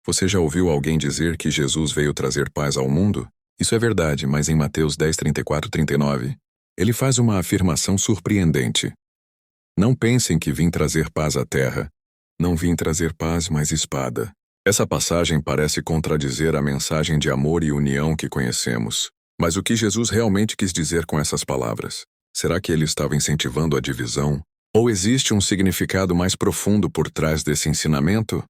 Você já ouviu alguém dizer que Jesus veio trazer paz ao mundo? Isso é verdade, mas em Mateus 10, 34 e 39, ele faz uma afirmação surpreendente. Não pensem que vim trazer paz à terra. Não vim trazer paz, mas espada. Essa passagem parece contradizer a mensagem de amor e união que conhecemos. Mas o que Jesus realmente quis dizer com essas palavras? Será que ele estava incentivando a divisão? Ou existe um significado mais profundo por trás desse ensinamento?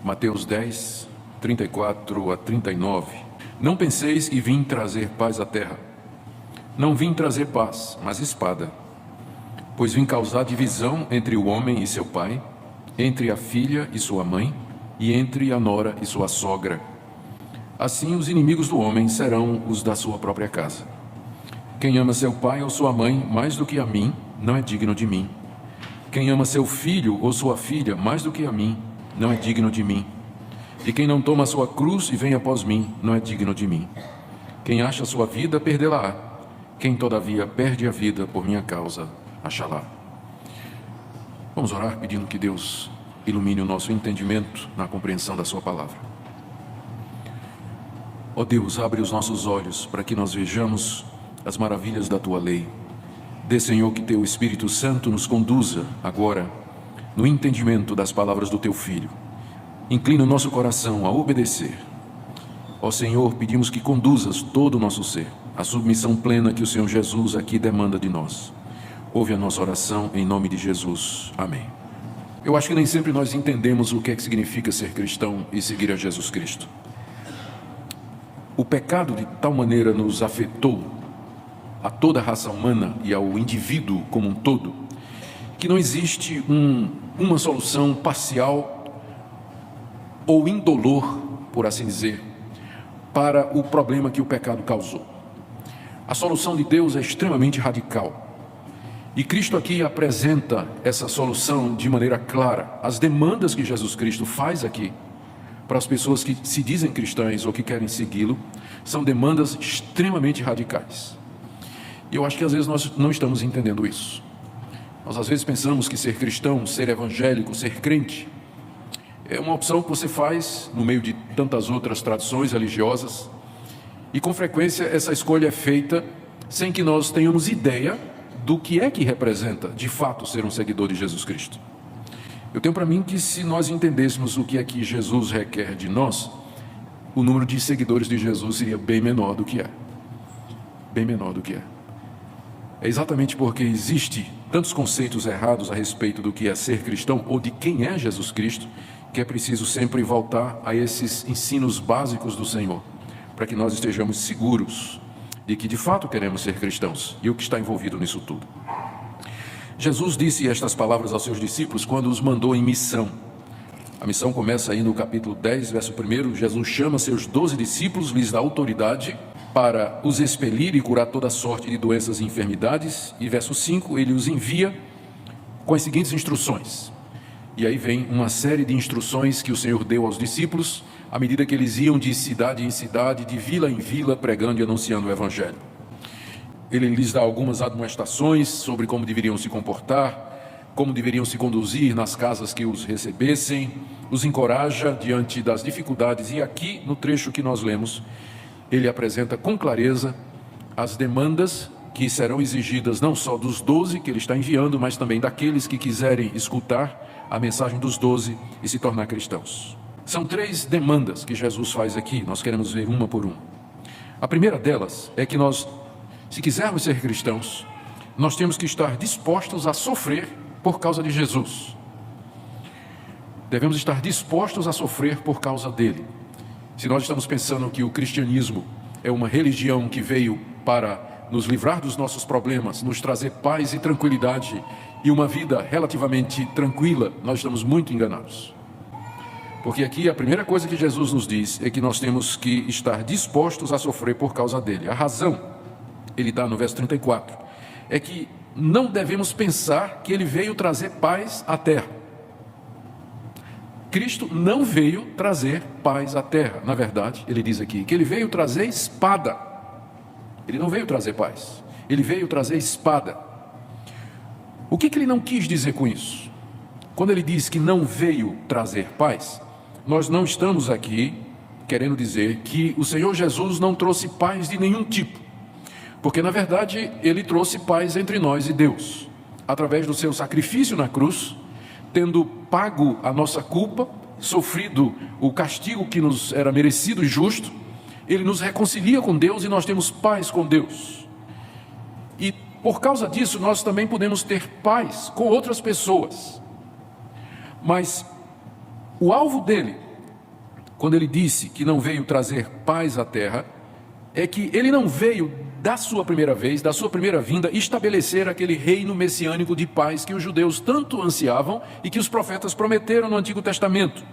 Mateus 10, 34 a 39. Não penseis que vim trazer paz à terra. Não vim trazer paz, mas espada. Pois vim causar divisão entre o homem e seu pai, entre a filha e sua mãe, e entre a nora e sua sogra. Assim os inimigos do homem serão os da sua própria casa. Quem ama seu pai ou sua mãe mais do que a mim, não é digno de mim. Quem ama seu filho ou sua filha mais do que a mim, não é digno de mim. E quem não toma a sua cruz e vem após mim, não é digno de mim. Quem acha a sua vida, perdê-la-á. Quem, todavia, perde a vida por minha causa, achá-la. Vamos orar pedindo que Deus ilumine o nosso entendimento na compreensão da sua palavra. Ó Deus, abre os nossos olhos para que nós vejamos as maravilhas da tua lei. Dê, Senhor, que teu Espírito Santo nos conduza agora no entendimento das palavras do teu Filho. Inclina o nosso coração a obedecer. Ó Senhor, pedimos que conduzas todo o nosso ser, a submissão plena que o Senhor Jesus aqui demanda de nós. Ouve a nossa oração em nome de Jesus. Amém. Eu acho que nem sempre nós entendemos o que é que significa ser cristão e seguir a Jesus Cristo. O pecado de tal maneira nos afetou a toda a raça humana e ao indivíduo como um todo, que não existe uma solução parcial ou indolor, por assim dizer, para o problema que o pecado causou. A solução de Deus é extremamente radical. E Cristo aqui apresenta essa solução de maneira clara. As demandas que Jesus Cristo faz aqui para as pessoas que se dizem cristãs ou que querem segui-lo, são demandas extremamente radicais. E eu acho que às vezes nós não estamos entendendo isso. Nós às vezes pensamos que ser cristão, ser evangélico, ser crente, é uma opção que você faz no meio de tantas outras tradições religiosas. E com frequência essa escolha é feita sem que nós tenhamos ideia do que é que representa, de fato, ser um seguidor de Jesus Cristo. Eu tenho para mim que se nós entendêssemos o que é que Jesus requer de nós, o número de seguidores de Jesus seria bem menor do que é. Bem menor do que é. É exatamente porque existe tantos conceitos errados a respeito do que é ser cristão ou de quem é Jesus Cristo, que é preciso sempre voltar a esses ensinos básicos do Senhor, para que nós estejamos seguros de que de fato queremos ser cristãos e o que está envolvido nisso tudo. Jesus disse estas palavras aos seus discípulos quando os mandou em missão. A missão começa aí no capítulo 10, verso 1. Jesus chama seus 12 discípulos, lhes dá autoridade para os expelir e curar toda sorte de doenças e enfermidades. E verso 5, ele os envia com as seguintes instruções. E aí vem uma série de instruções que o Senhor deu aos discípulos, à medida que eles iam de cidade em cidade, de vila em vila, pregando e anunciando o Evangelho. Ele lhes dá algumas admoestações sobre como deveriam se comportar, como deveriam se conduzir nas casas que os recebessem, os encoraja diante das dificuldades. E aqui, no trecho que nós lemos, ele apresenta com clareza as demandas que serão exigidas não só dos 12 que ele está enviando, mas também daqueles que quiserem escutar a mensagem dos 12 e se tornar cristãos. São 3 demandas que Jesus faz aqui, nós queremos ver uma por uma. A primeira delas é que nós, se quisermos ser cristãos, nós temos que estar dispostos a sofrer por causa de Jesus. Devemos estar dispostos a sofrer por causa dele. Se nós estamos pensando que o cristianismo é uma religião que veio para nos livrar dos nossos problemas, nos trazer paz e tranquilidade e uma vida relativamente tranquila, nós estamos muito enganados. Porque aqui a primeira coisa que Jesus nos diz é que nós temos que estar dispostos a sofrer por causa dele. A razão, ele dá no verso 34, é que não devemos pensar que ele veio trazer paz à terra. Cristo não veio trazer paz à terra. Na verdade, ele diz aqui que ele veio trazer espada. Ele não veio trazer paz. Ele veio trazer espada. O que ele não quis dizer com isso? Quando ele diz que não veio trazer paz, nós não estamos aqui querendo dizer que o Senhor Jesus não trouxe paz de nenhum tipo, porque na verdade Ele trouxe paz entre nós e Deus, através do seu sacrifício na cruz, tendo pago a nossa culpa, sofrido o castigo que nos era merecido e justo. Ele nos reconcilia com Deus e nós temos paz com Deus. E por causa disso nós também podemos ter paz com outras pessoas. Mas o alvo dele, quando ele disse que não veio trazer paz à terra, é que ele não veio da sua primeira vez, da sua primeira vinda, estabelecer aquele reino messiânico de paz que os judeus tanto ansiavam e que os profetas prometeram no Antigo Testamento.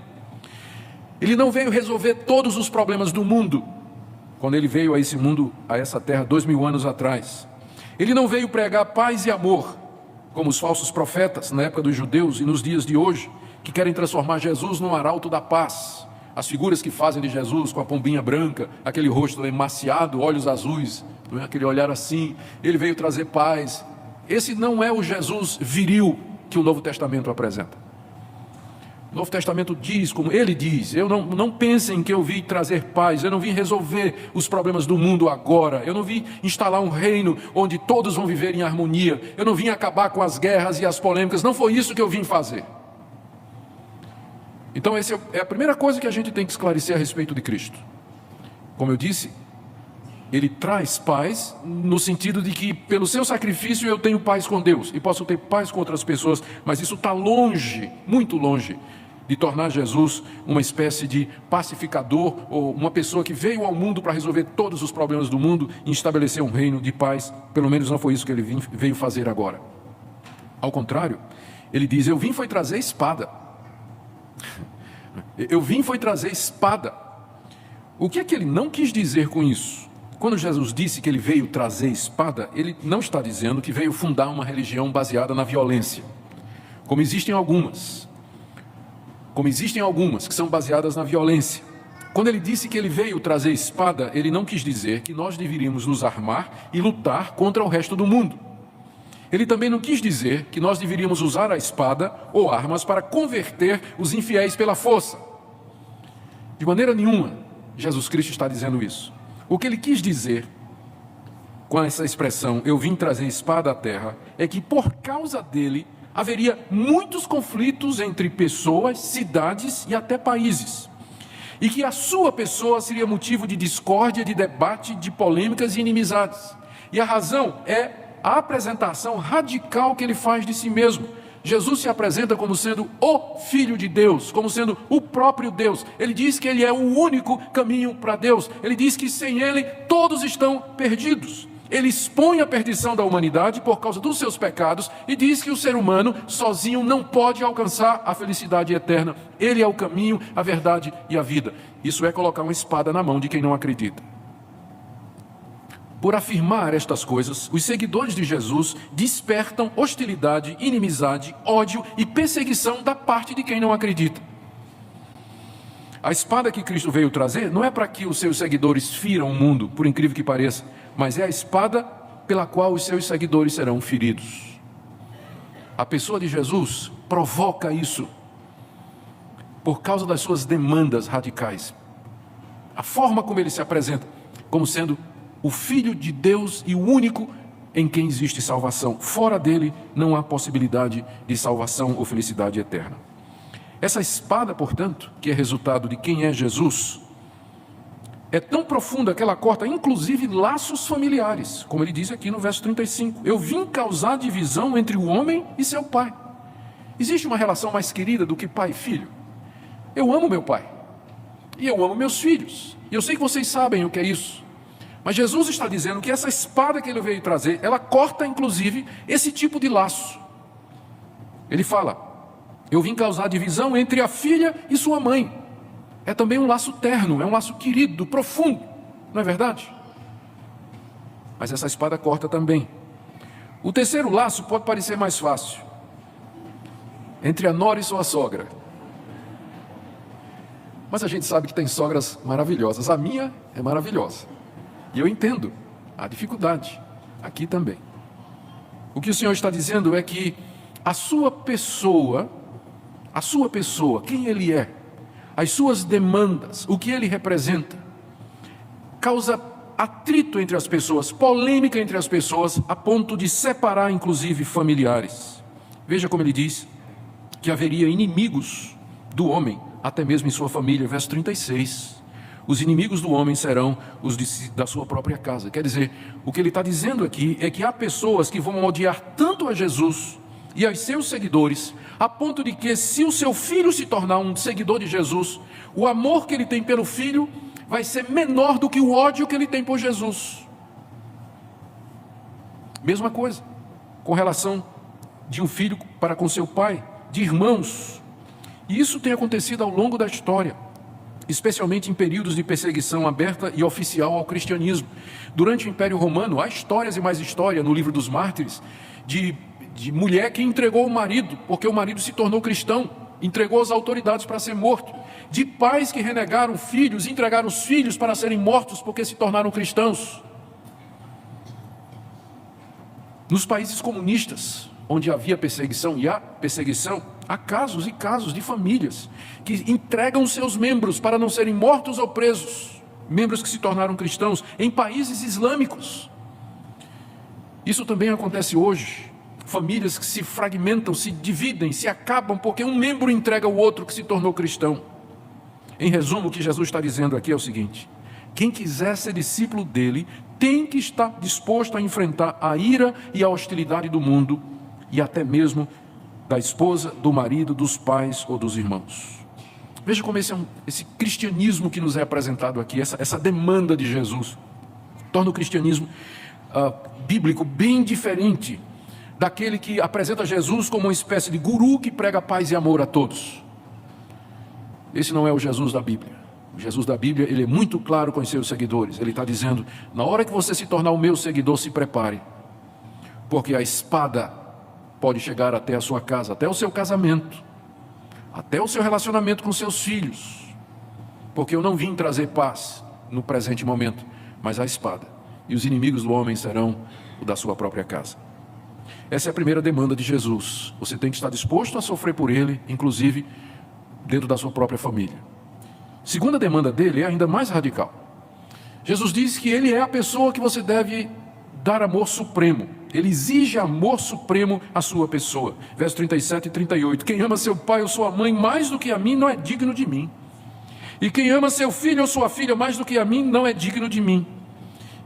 Ele não veio resolver todos os problemas do mundo, quando ele veio a esse mundo, a essa terra, 2000 anos atrás. Ele não veio pregar paz e amor, como os falsos profetas na época dos judeus e nos dias de hoje, que querem transformar Jesus num arauto da paz. As figuras que fazem de Jesus com a pombinha branca, aquele rosto emaciado, olhos azuis, aquele olhar assim, ele veio trazer paz. Esse não é o Jesus viril que o Novo Testamento apresenta. O Novo Testamento diz, como ele diz, não pensem que eu vim trazer paz, eu não vim resolver os problemas do mundo agora, eu não vim instalar um reino onde todos vão viver em harmonia, eu não vim acabar com as guerras e as polêmicas, não foi isso que eu vim fazer. Então essa é a primeira coisa que a gente tem que esclarecer a respeito de Cristo. Como eu disse, Ele traz paz no sentido de que pelo seu sacrifício eu tenho paz com Deus e posso ter paz com outras pessoas, mas isso está longe, muito longe, de tornar Jesus uma espécie de pacificador ou uma pessoa que veio ao mundo para resolver todos os problemas do mundo e estabelecer um reino de paz. Pelo menos não foi isso que Ele veio fazer agora. Ao contrário, Ele diz, eu vim foi trazer espada. Eu vim foi trazer espada. O que é que Ele não quis dizer com isso? Quando Jesus disse que Ele veio trazer espada, Ele não está dizendo que veio fundar uma religião baseada na violência, como existem algumas que são baseadas na violência. Quando Ele disse que Ele veio trazer espada, Ele não quis dizer que nós deveríamos nos armar e lutar contra o resto do mundo. Ele também não quis dizer que nós deveríamos usar a espada ou armas para converter os infiéis pela força. De maneira nenhuma, Jesus Cristo está dizendo isso. O que Ele quis dizer com essa expressão, eu vim trazer espada à terra, é que por causa dele haveria muitos conflitos entre pessoas, cidades e até países. E que a sua pessoa seria motivo de discórdia, de debate, de polêmicas e inimizades. E a razão é a apresentação radical que Ele faz de si mesmo. Jesus se apresenta como sendo o Filho de Deus, como sendo o próprio Deus. Ele diz que Ele é o único caminho para Deus. Ele diz que sem Ele todos estão perdidos. Ele expõe a perdição da humanidade por causa dos seus pecados e diz que o ser humano sozinho não pode alcançar a felicidade eterna. Ele é o caminho, a verdade e a vida. Isso é colocar uma espada na mão de quem não acredita. Por afirmar estas coisas, os seguidores de Jesus despertam hostilidade, inimizade, ódio e perseguição da parte de quem não acredita. A espada que Cristo veio trazer não é para que os seus seguidores firam o mundo, por incrível que pareça, mas é a espada pela qual os seus seguidores serão feridos. A pessoa de Jesus provoca isso por causa das suas demandas radicais. A forma como Ele se apresenta, como sendo o Filho de Deus e o único em quem existe salvação. Fora dele não há possibilidade de salvação ou felicidade eterna. Essa espada, portanto, que é resultado de quem é Jesus, é tão profunda que ela corta inclusive laços familiares, como ele diz aqui no verso 35. Eu vim causar divisão entre o homem e seu pai. Existe uma relação mais querida do que pai e filho? Eu amo meu pai e eu amo meus filhos. E eu sei que vocês sabem o que é isso. Mas Jesus está dizendo que essa espada que Ele veio trazer, ela corta inclusive esse tipo de laço. Ele fala, eu vim causar divisão entre a filha e sua mãe. É também um laço terno, é um laço querido, profundo, não é verdade? Mas essa espada corta também. O terceiro laço pode parecer mais fácil. Entre a nora e sua sogra. Mas a gente sabe que tem sogras maravilhosas. A minha é maravilhosa. E eu entendo a dificuldade aqui também. O que o Senhor está dizendo é que a sua pessoa, quem Ele é, as suas demandas, o que ele representa, causa atrito entre as pessoas, polêmica entre as pessoas, a ponto de separar inclusive familiares. Veja como ele diz que haveria inimigos do homem, até mesmo em sua família, verso 36. Os inimigos do homem serão os da sua própria casa. Quer dizer, o que ele está dizendo aqui é que há pessoas que vão odiar tanto a Jesus e aos seus seguidores, a ponto de que, se o seu filho se tornar um seguidor de Jesus, o amor que ele tem pelo filho vai ser menor do que o ódio que ele tem por Jesus. Mesma coisa com relação de um filho para com seu pai, de irmãos. E isso tem acontecido ao longo da história, especialmente em períodos de perseguição aberta e oficial ao cristianismo. Durante o Império Romano, há histórias e mais história no livro dos Mártires, de mulher que entregou o marido, porque o marido se tornou cristão, entregou as autoridades para ser morto, de pais que renegaram filhos, entregaram os filhos para serem mortos porque se tornaram cristãos. Nos países comunistas, onde havia perseguição e há perseguição, há casos e casos de famílias que entregam seus membros para não serem mortos ou presos, membros que se tornaram cristãos em países islâmicos. Isso também acontece hoje. Famílias que se fragmentam, se dividem, se acabam porque um membro entrega o outro que se tornou cristão. Em resumo, o que Jesus está dizendo aqui é o seguinte: quem quiser ser discípulo dele tem que estar disposto a enfrentar a ira e a hostilidade do mundo e até mesmo da esposa, do marido, dos pais ou dos irmãos. Veja como esse cristianismo que nos é apresentado aqui, essa demanda de Jesus, torna o cristianismo bíblico bem diferente daquele que apresenta Jesus como uma espécie de guru que prega paz e amor a todos. Esse não é o Jesus da Bíblia. O Jesus da Bíblia, ele é muito claro com os seus seguidores. Ele está dizendo: na hora que você se tornar o meu seguidor, se prepare, porque a espada pode chegar até a sua casa, até o seu casamento, até o seu relacionamento com seus filhos, porque eu não vim trazer paz no presente momento, mas a espada, e os inimigos do homem serão o da sua própria casa. Essa é a primeira demanda de Jesus. Você tem que estar disposto a sofrer por ele, inclusive dentro da sua própria família. Segunda demanda dele é ainda mais radical. Jesus diz que ele é a pessoa que você deve dar amor supremo. Ele exige amor supremo à sua pessoa. Versos 37 e 38. Quem ama seu pai ou sua mãe mais do que a mim não é digno de mim. E quem ama seu filho ou sua filha mais do que a mim não é digno de mim.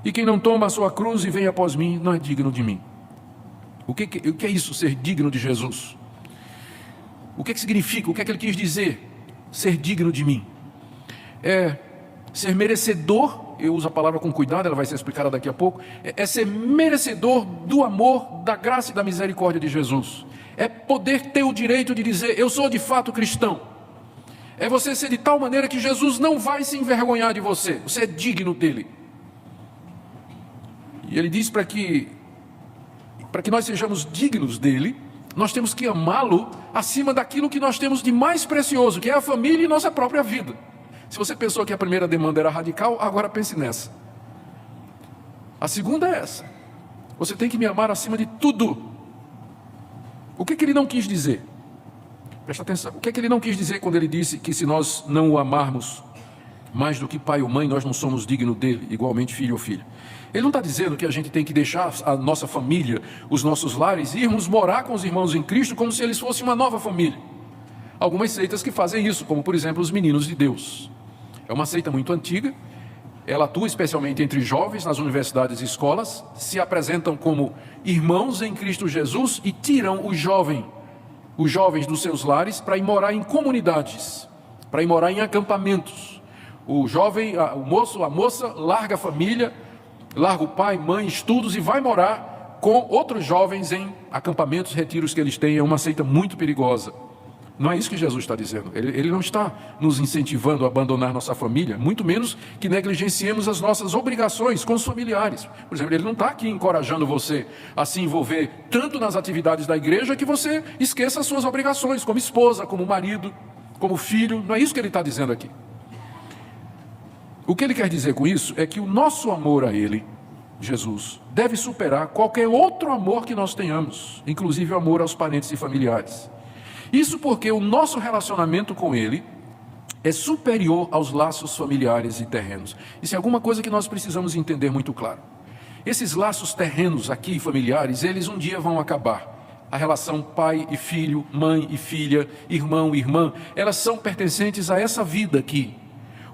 E quem não toma a sua cruz e vem após mim não é digno de mim. O que é isso, ser digno de Jesus? O que significa? O que é que ele quis dizer? Ser digno de mim. É ser merecedor, eu uso a palavra com cuidado, ela vai ser explicada daqui a pouco, é ser merecedor do amor, da graça e da misericórdia de Jesus. É poder ter o direito de dizer: eu sou de fato cristão. É você ser de tal maneira que Jesus não vai se envergonhar de você, você é digno dele. E ele diz para que nós sejamos dignos dele, nós temos que amá-lo acima daquilo que nós temos de mais precioso, que é a família e nossa própria vida. Se você pensou que a primeira demanda era radical, agora pense nessa. A segunda é essa: você tem que me amar acima de tudo. O que ele não quis dizer? Presta atenção. O que ele não quis dizer quando ele disse que se nós não o amarmos mais do que pai ou mãe, nós não somos dignos dele, igualmente filho ou filha? Ele não está dizendo que a gente tem que deixar a nossa família, os nossos lares, e irmos morar com os irmãos em Cristo como se eles fossem uma nova família. Algumas seitas que fazem isso, como por exemplo os Meninos de Deus. É uma seita muito antiga, ela atua especialmente entre jovens nas universidades e escolas, se apresentam como irmãos em Cristo Jesus e tiram os jovens dos seus lares para ir morar em comunidades, para ir morar em acampamentos. O jovem, o moço, a moça larga a família, larga o pai, mãe, estudos e vai morar com outros jovens em acampamentos, retiros que eles têm. É uma seita muito perigosa. Não é isso que Jesus está dizendo. Ele não está nos incentivando a abandonar nossa família, muito menos que negligenciemos as nossas obrigações com os familiares. Por exemplo, ele não está aqui encorajando você a se envolver tanto nas atividades da igreja que você esqueça as suas obrigações como esposa, como marido, como filho. Não é isso que ele está dizendo aqui. O que ele quer dizer com isso é que o nosso amor a ele, Jesus, deve superar qualquer outro amor que nós tenhamos, inclusive o amor aos parentes e familiares. Isso porque o nosso relacionamento com ele é superior aos laços familiares e terrenos. Isso é alguma coisa que nós precisamos entender muito claro. Esses laços terrenos aqui, familiares, eles um dia vão acabar. A relação pai e filho, mãe e filha, irmão e irmã, elas são pertencentes a essa vida aqui.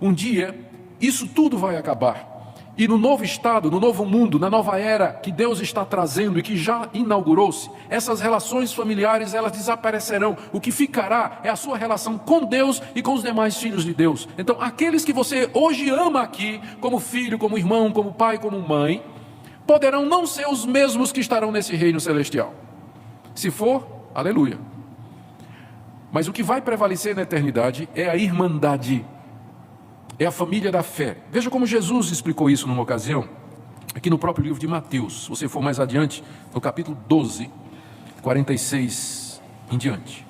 Um dia, isso tudo vai acabar. E no novo estado, no novo mundo, na nova era que Deus está trazendo e que já inaugurou-se, essas relações familiares, elas desaparecerão. O que ficará é a sua relação com Deus e com os demais filhos de Deus. Então, aqueles que você hoje ama aqui, como filho, como irmão, como pai, como mãe, poderão não ser os mesmos que estarão nesse reino celestial. Se for, aleluia. Mas o que vai prevalecer na eternidade é a irmandade. É a família da fé. Veja como Jesus explicou isso numa ocasião, aqui no próprio livro de Mateus. Se você for mais adiante, no capítulo 12, 46 em diante.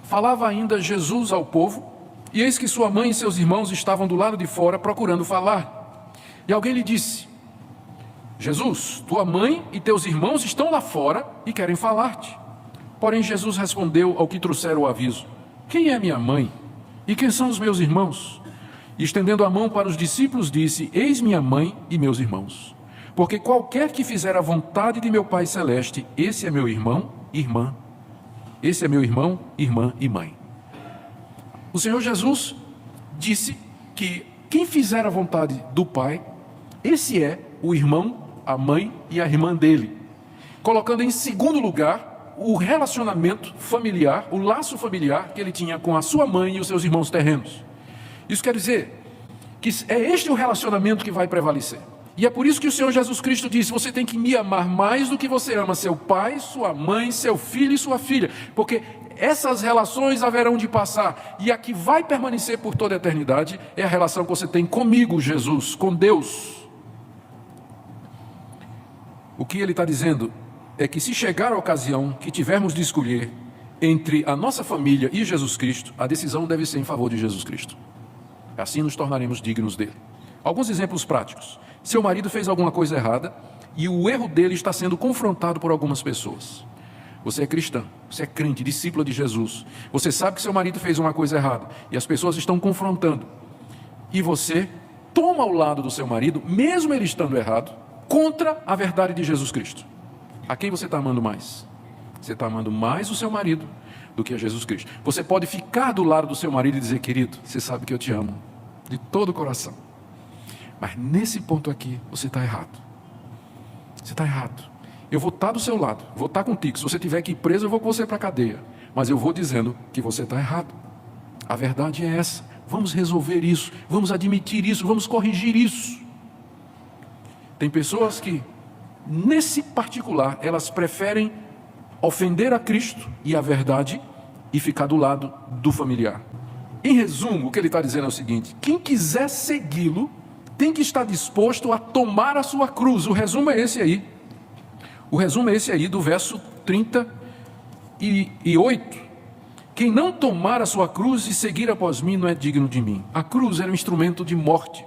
Falava ainda Jesus ao povo, e eis que sua mãe e seus irmãos estavam do lado de fora procurando falar. E alguém lhe disse: Jesus, tua mãe e teus irmãos estão lá fora e querem falar-te. Porém Jesus respondeu ao que trouxeram o aviso: quem é minha mãe? E quem são os meus irmãos? E estendendo a mão para os discípulos, disse: eis minha mãe e meus irmãos. Porque qualquer que fizer a vontade de meu Pai Celeste, esse é meu irmão e irmã. Esse é meu irmão, irmã e mãe. O Senhor Jesus disse que quem fizer a vontade do Pai, esse é o irmão, a mãe e a irmã dele. Colocando em segundo lugar o relacionamento familiar, o laço familiar que ele tinha com a sua mãe e os seus irmãos terrenos. Isso quer dizer que é este o relacionamento que vai prevalecer. E é por isso que o Senhor Jesus Cristo disse: você tem que me amar mais do que você ama seu pai, sua mãe, seu filho e sua filha. Porque essas relações haverão de passar. E a que vai permanecer por toda a eternidade é a relação que você tem comigo, Jesus, com Deus. O que ele está dizendo é que se chegar a ocasião que tivermos de escolher entre a nossa família e Jesus Cristo, a decisão deve ser em favor de Jesus Cristo. Assim nos tornaremos dignos dele. Alguns exemplos práticos. Seu marido fez alguma coisa errada e o erro dele está sendo confrontado por algumas pessoas. Você é cristã, você é crente, discípula de Jesus. Você sabe que seu marido fez uma coisa errada e as pessoas estão confrontando. E você toma o lado do seu marido, mesmo ele estando errado, contra a verdade de Jesus Cristo. A quem você está amando mais? Você está amando mais o seu marido do que a Jesus Cristo. Você pode ficar do lado do seu marido e dizer: querido, você sabe que eu te amo de todo o coração, mas nesse ponto aqui você está errado. Você está errado. Eu vou estar do seu lado, vou estar contigo. Se você tiver que ir preso, eu vou com você para a cadeia, mas eu vou dizendo que você está errado. A verdade é essa. Vamos resolver isso, vamos admitir isso, vamos corrigir isso. Tem pessoas que, nesse particular, elas preferem ofender a Cristo e a verdade e ficar do lado do familiar. Em resumo, o que ele está dizendo é o seguinte: quem quiser segui-lo tem que estar disposto a tomar a sua cruz. O resumo é esse aí. O resumo é esse aí do verso 38. Quem não tomar a sua cruz e seguir após mim não é digno de mim. A cruz era um instrumento de morte.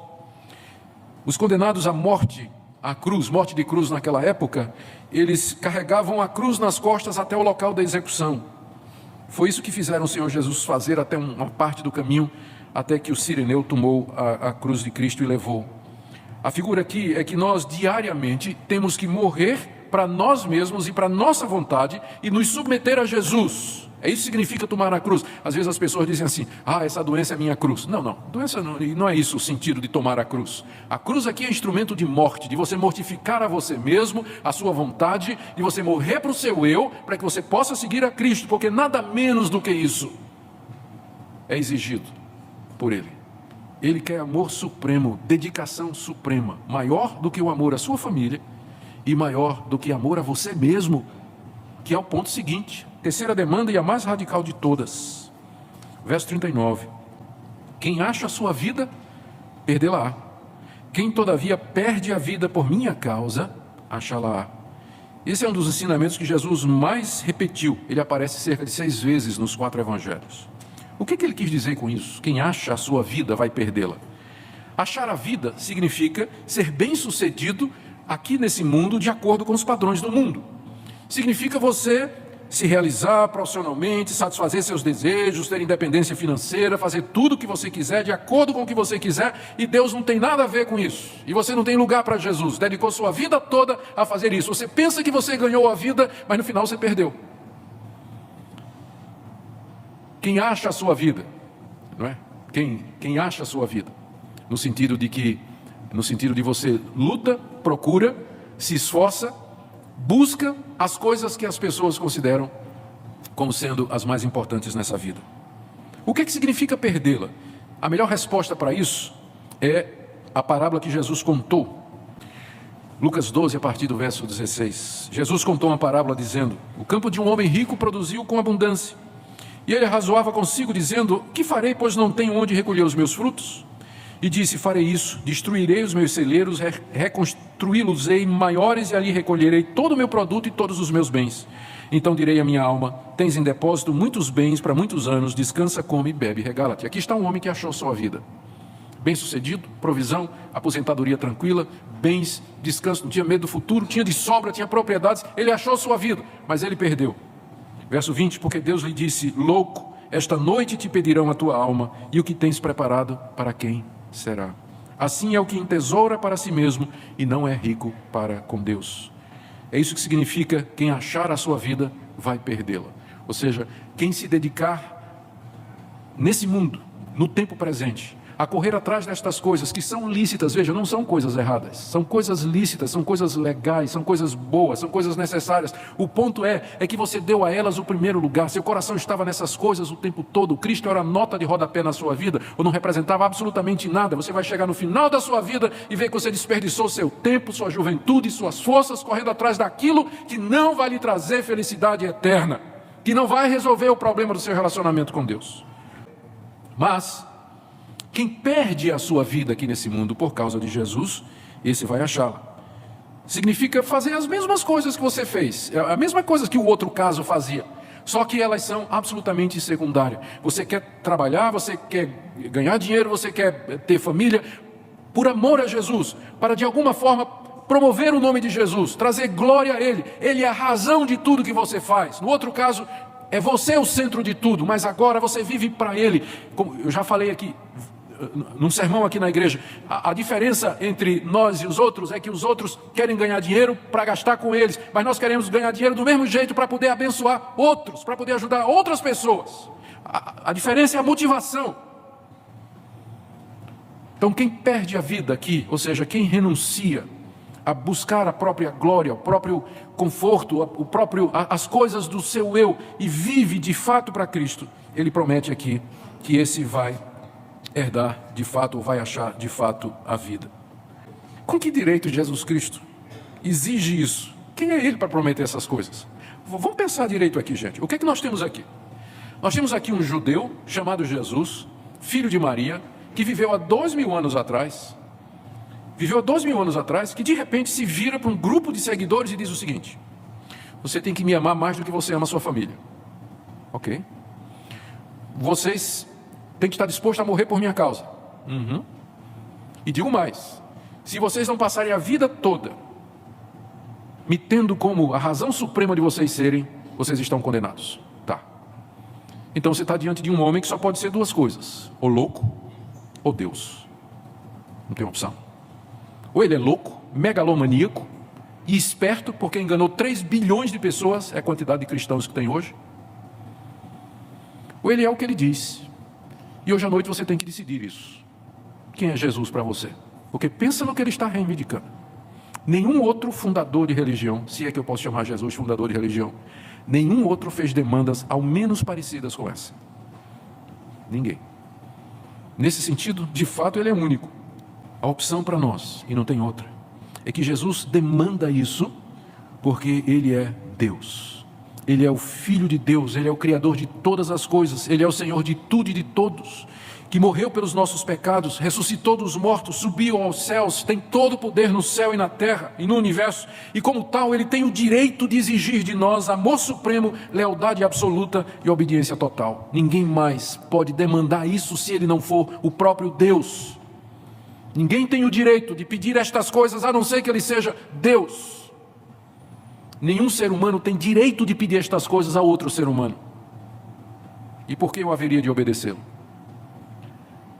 Os condenados à morte, a cruz, morte de cruz naquela época, eles carregavam a cruz nas costas até o local da execução. Foi isso que fizeram o Senhor Jesus fazer até uma parte do caminho, até que o sireneu tomou a cruz de Cristo e levou. A figura aqui é que nós diariamente temos que morrer para nós mesmos e para nossa vontade e nos submeter a Jesus. É isso que significa tomar a cruz. Às vezes as pessoas dizem assim: essa doença é minha cruz. Não, doença não é isso o sentido de tomar a cruz. A cruz aqui é instrumento de morte, de você mortificar a você mesmo, a sua vontade, de você morrer para o seu eu, para que você possa seguir a Cristo, porque nada menos do que isso é exigido por Ele. Ele quer amor supremo, dedicação suprema, maior do que o amor à sua família e maior do que amor a você mesmo, que é o ponto seguinte. Terceira demanda e a mais radical de todas. Verso 39. Quem acha a sua vida, perdê-la-á. Quem todavia perde a vida por minha causa, achá-la-á. Esse é um dos ensinamentos que Jesus mais repetiu. Ele aparece cerca de 6 vezes nos 4 evangelhos. O que ele quis dizer com isso? Quem acha a sua vida vai perdê-la. Achar a vida significa ser bem-sucedido aqui nesse mundo de acordo com os padrões do mundo. Significa você se realizar profissionalmente, satisfazer seus desejos, ter independência financeira, fazer tudo o que você quiser, de acordo com o que você quiser, e Deus não tem nada a ver com isso. E você não tem lugar para Jesus, dedicou sua vida toda a fazer isso. Você pensa que você ganhou a vida, mas no final você perdeu. Quem acha a sua vida, não é? Quem acha a sua vida, no sentido de você luta, procura, se esforça, busca as coisas que as pessoas consideram como sendo as mais importantes nessa vida. O que significa perdê-la? A melhor resposta para isso é a parábola que Jesus contou. Lucas 12, a partir do verso 16. Jesus contou uma parábola dizendo: o campo de um homem rico produziu com abundância. E ele arrazoava consigo, dizendo: que farei, pois não tenho onde recolher os meus frutos? E disse: farei isso, destruirei os meus celeiros, reconstruí-los-ei maiores, e ali recolherei todo o meu produto e todos os meus bens. Então direi à minha alma: tens em depósito muitos bens para muitos anos, descansa, come, bebe, regala-te. Aqui está um homem que achou sua vida. Bem-sucedido, provisão, aposentadoria tranquila, bens, descanso, não tinha medo do futuro, tinha de sobra, tinha propriedades, ele achou sua vida, mas ele perdeu. Verso 20, porque Deus lhe disse: louco, esta noite te pedirão a tua alma, e o que tens preparado, para quem será? Assim é o que entesoura para si mesmo e não é rico para com Deus. É isso que significa: quem achar a sua vida vai perdê-la. Ou seja, quem se dedicar nesse mundo, no tempo presente, a correr atrás destas coisas que são lícitas, veja, não são coisas erradas, são coisas lícitas, são coisas legais, são coisas boas, são coisas necessárias. O ponto é que você deu a elas o primeiro lugar, seu coração estava nessas coisas o tempo todo. Cristo era nota de rodapé na sua vida, ou não representava absolutamente nada. Você vai chegar no final da sua vida e ver que você desperdiçou seu tempo, sua juventude, suas forças, correndo atrás daquilo que não vai lhe trazer felicidade eterna, que não vai resolver o problema do seu relacionamento com Deus. Mas quem perde a sua vida aqui nesse mundo por causa de Jesus, esse vai achá-la. Significa fazer as mesmas coisas que você fez, a mesma coisa que o outro caso fazia, só que elas são absolutamente secundárias. Você quer trabalhar, você quer ganhar dinheiro, você quer ter família, por amor a Jesus, para de alguma forma promover o nome de Jesus, trazer glória a Ele. Ele é a razão de tudo que você faz. No outro caso, é você o centro de tudo, mas agora você vive para Ele. Como eu já falei aqui, num sermão aqui na igreja, a diferença entre nós e os outros é que os outros querem ganhar dinheiro para gastar com eles, mas nós queremos ganhar dinheiro do mesmo jeito para poder abençoar outros, para poder ajudar outras pessoas. A diferença é a motivação. Então quem perde a vida aqui, ou seja, quem renuncia a buscar a própria glória, o próprio conforto, as coisas do seu eu, e vive de fato para Cristo, ele promete aqui que esse vai herdar de fato, ou vai achar de fato a vida. Com que direito Jesus Cristo exige isso? Quem é Ele para prometer essas coisas? Vamos pensar direito aqui, gente. O que é que nós temos aqui? Nós temos aqui um judeu chamado Jesus, filho de Maria, que viveu há 2000 anos atrás, que de repente se vira para um grupo de seguidores e diz o seguinte: você tem que me amar mais do que você ama a sua família. Ok? Vocês tem que estar disposto a morrer por minha causa. E digo mais: se vocês não passarem a vida toda me tendo como a razão suprema de vocês serem, vocês estão condenados. Tá. Então você está diante de um homem que só pode ser duas coisas: ou louco, ou Deus. Não tem opção. Ou ele é louco, megalomaníaco e esperto, porque enganou 3 bilhões de pessoas, é a quantidade de cristãos que tem hoje. Ou ele é o que ele diz. E hoje à noite você tem que decidir isso. Quem é Jesus para você? Porque pensa no que ele está reivindicando. Nenhum outro fundador de religião, se é que eu posso chamar Jesus fundador de religião, nenhum outro fez demandas ao menos parecidas com essa. Ninguém. Nesse sentido, de fato, ele é único. A opção para nós, e não tem outra, é que Jesus demanda isso porque ele é Deus. Ele é o Filho de Deus, Ele é o Criador de todas as coisas, Ele é o Senhor de tudo e de todos, que morreu pelos nossos pecados, ressuscitou dos mortos, subiu aos céus, tem todo o poder no céu e na terra e no universo, e como tal Ele tem o direito de exigir de nós amor supremo, lealdade absoluta e obediência total. Ninguém mais pode demandar isso se Ele não for o próprio Deus. Ninguém tem o direito de pedir estas coisas a não ser que Ele seja Deus. Nenhum ser humano tem direito de pedir estas coisas a outro ser humano. E por que eu haveria de obedecê-lo?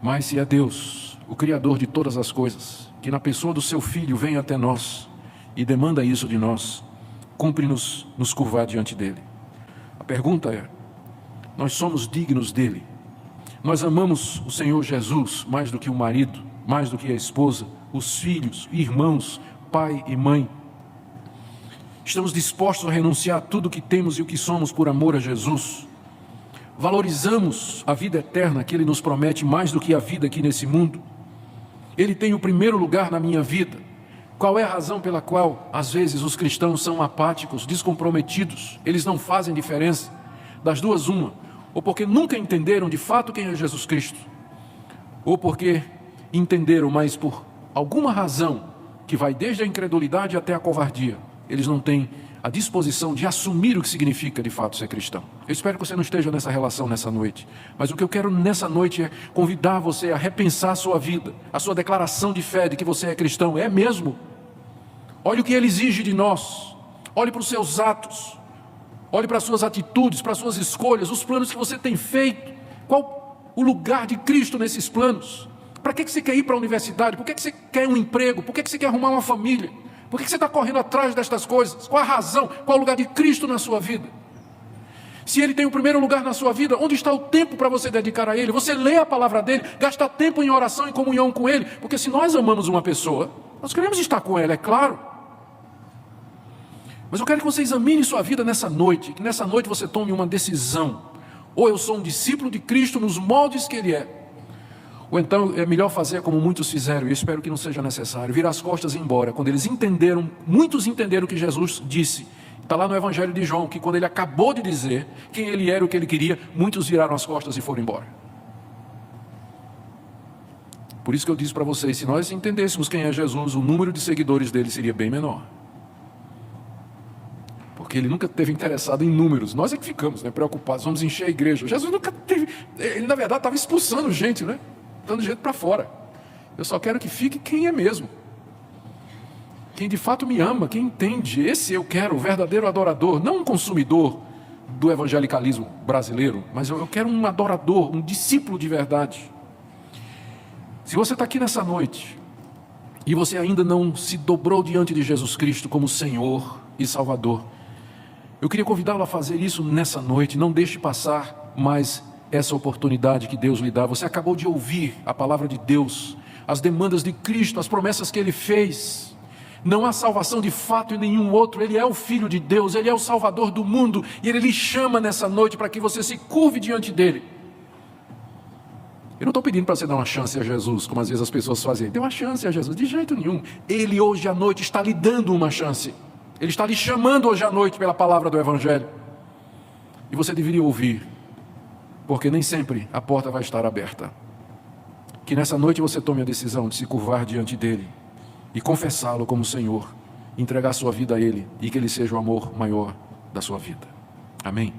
Mas se é Deus, o Criador de todas as coisas, que na pessoa do seu Filho vem até nós e demanda isso de nós, cumpre-nos nos curvar diante dele. A pergunta é: nós somos dignos dele? Nós amamos o Senhor Jesus mais do que o marido, mais do que a esposa, os filhos, irmãos, pai e mãe? Estamos dispostos a renunciar a tudo o que temos e o que somos por amor a Jesus? Valorizamos a vida eterna que Ele nos promete mais do que a vida aqui nesse mundo? Ele tem o primeiro lugar na minha vida. Qual é a razão pela qual, às vezes, os cristãos são apáticos, descomprometidos? Eles não fazem diferença. Das duas, uma: ou porque nunca entenderam de fato quem é Jesus Cristo, ou porque entenderam, mas por alguma razão, que vai desde a incredulidade até a covardia, eles não têm a disposição de assumir o que significa de fato ser cristão. Eu espero que você não esteja nessa relação nessa noite, mas o que eu quero nessa noite é convidar você a repensar a sua vida, a sua declaração de fé de que você é cristão. É mesmo? Olhe o que Ele exige de nós, olhe para os seus atos, olhe para as suas atitudes, para as suas escolhas, os planos que você tem feito. Qual o lugar de Cristo nesses planos? Para que você quer ir para a universidade? Por que você quer um emprego? Por que você quer arrumar uma família? Por que você está correndo atrás destas coisas? Qual a razão? Qual o lugar de Cristo na sua vida? Se Ele tem o primeiro lugar na sua vida, onde está o tempo para você dedicar a Ele? Você lê a palavra dEle, gasta tempo em oração e comunhão com Ele, porque se nós amamos uma pessoa, nós queremos estar com ela, é claro. Mas eu quero que você examine sua vida nessa noite, que nessa noite você tome uma decisão: ou eu sou um discípulo de Cristo nos moldes que Ele é, ou então é melhor fazer como muitos fizeram, e eu espero que não seja necessário, virar as costas e ir embora. Quando eles entenderam, muitos entenderam o que Jesus disse. Está lá no Evangelho de João, que quando Ele acabou de dizer quem Ele era, o que Ele queria, muitos viraram as costas e foram embora. Por isso que eu disse para vocês, se nós entendêssemos quem é Jesus, o número de seguidores dele seria bem menor. Porque Ele nunca esteve interessado em números. Nós é que ficamos, preocupados, vamos encher a igreja. Jesus nunca teve, Ele na verdade estava expulsando gente, dando gente para fora. Eu só quero que fique quem é mesmo, quem de fato me ama, quem entende. Esse eu quero, o verdadeiro adorador, não um consumidor do evangelicalismo brasileiro, mas eu quero um adorador, um discípulo de verdade. Se você está aqui nessa noite e você ainda não se dobrou diante de Jesus Cristo como Senhor e Salvador, eu queria convidá-lo a fazer isso nessa noite. Não deixe passar mais essa oportunidade que Deus lhe dá. Você acabou de ouvir a palavra de Deus, as demandas de Cristo, as promessas que Ele fez. Não há salvação de fato em nenhum outro. Ele é o Filho de Deus, Ele é o Salvador do mundo, e Ele lhe chama nessa noite para que você se curve diante dEle. Eu não estou pedindo para você dar uma chance a Jesus, como às vezes as pessoas fazem. Dê uma chance a Jesus, de jeito nenhum. Ele hoje à noite está lhe dando uma chance. Ele está lhe chamando hoje à noite pela palavra do Evangelho. E você deveria ouvir, porque nem sempre a porta vai estar aberta. Que nessa noite você tome a decisão de se curvar diante dEle e confessá-lo como Senhor, entregar sua vida a Ele, e que Ele seja o amor maior da sua vida. Amém?